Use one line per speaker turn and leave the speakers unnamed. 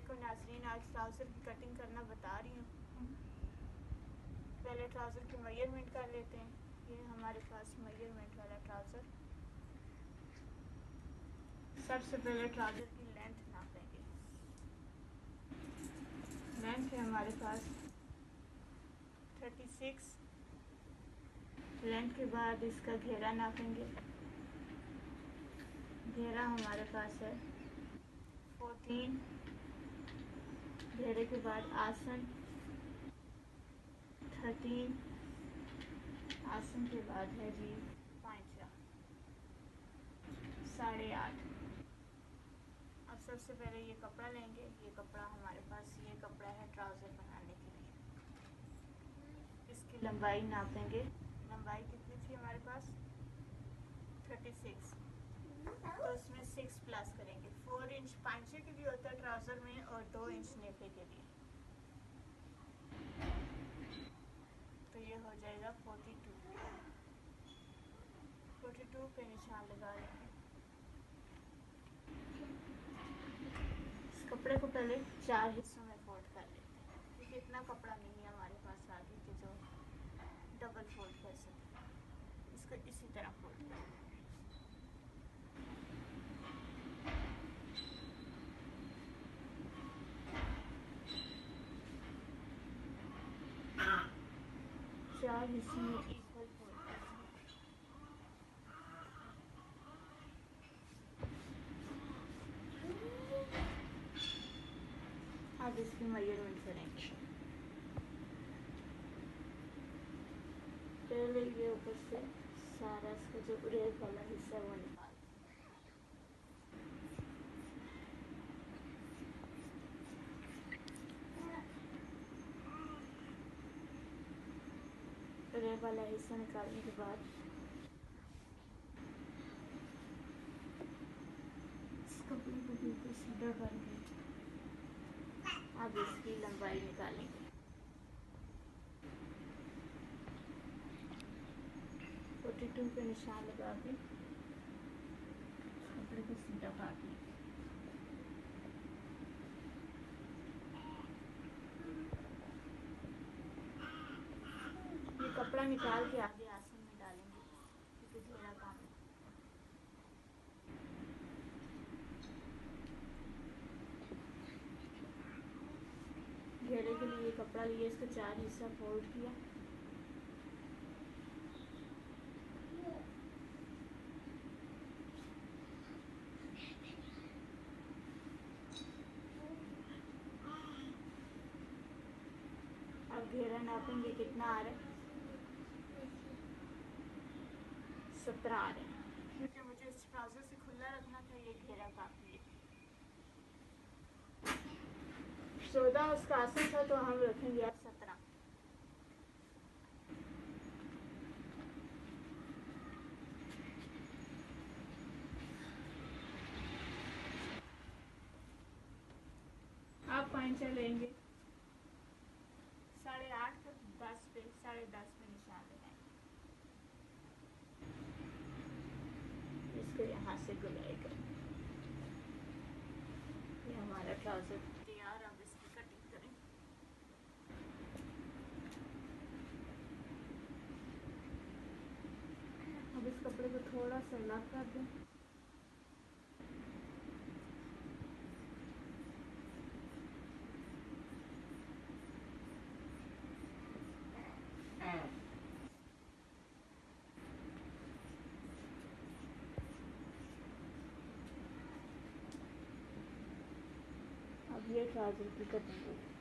वालेकुम नाज़रीन, आज ट्राउज़र की कटिंग करना बता रही हूँ। पहले ट्राउज़र की मेजरमेंट कर लेते हैं। ये हमारे पास मेजरमेंट वाला ट्राउज़र। सबसे पहले ट्राउज़र की लेंथ नापेंगे। लेंथ है हमारे पास 36। लेंथ के बाद इसका घेरा नापेंगे। घेरा हमारे पास है 14। घेरे के बाद आसन 13। आसन के बाद है जी पांचा 8.5। अब सबसे पहले ये कपड़ा लेंगे। ये कपड़ा हमारे पास ये कपड़ा है ट्राउज़र बनाने के लिए। इसकी लंबाई नापेंगे। लंबाई कितनी थी हमारे पास 36, तो इसमें 6 प्लस करेंगे। 4 इंच पांचे के लिए होता है ट्राउज़र में और 2 इंच नेफे के लिए, तो ये हो जाएगा 42 पे निशान लगा लेंगे। इस कपड़े को पहले 4 हिस्सों में फोल्ड कर लेते हैं, क्योंकि इतना कपड़ा नहीं है हमारे पास आगे के जो डबल फोल्ड कर सके। इसको इसी तरह फोल्ड करें। चार हिस्सों में इक्वल फोल्ड करेंगे। अब इसकी मेजरमेंट करेंगे। पहले ये ऊपर से सारा इसका जो रेड वाला हिस्सा है वो निकाल। रेड वाला हिस्सा निकालने के बाद इस कपड़े को बिल्कुल सीधा करके अब इसकी लंबाई निकालेंगे। 42 पे निशान लगा के कपड़े को सीधा काट लेंगे। ये कपड़ा निकाल के आगे आसन में डालेंगे, क्योंकि घेरा काम है। घेरे के लिए कपड़ा लिए, इसका 4 हिस्सा फोल्ड किया। अब घेरा नापेंगे कितना आ रहा है 17 आ रहे हैं, क्योंकि मुझे इस ट्राउज़र से खुला रखना था। ये घेरा काफी है। 14 उसका आसन था, तो हम रखेंगे अब 17। आप पांचा लेंगे 8.5 तक 10 पे 10.5 पे निशान लगाएंगे। इसको यहाँ से गुलाई करेंगे। ये हमारा ट्राउज़र तैयार। अब इसकी कटिंग करें। अब इस कपड़े को थोड़ा सा अलग कर दें। अब ये ट्राउज़र की कटिंग करें।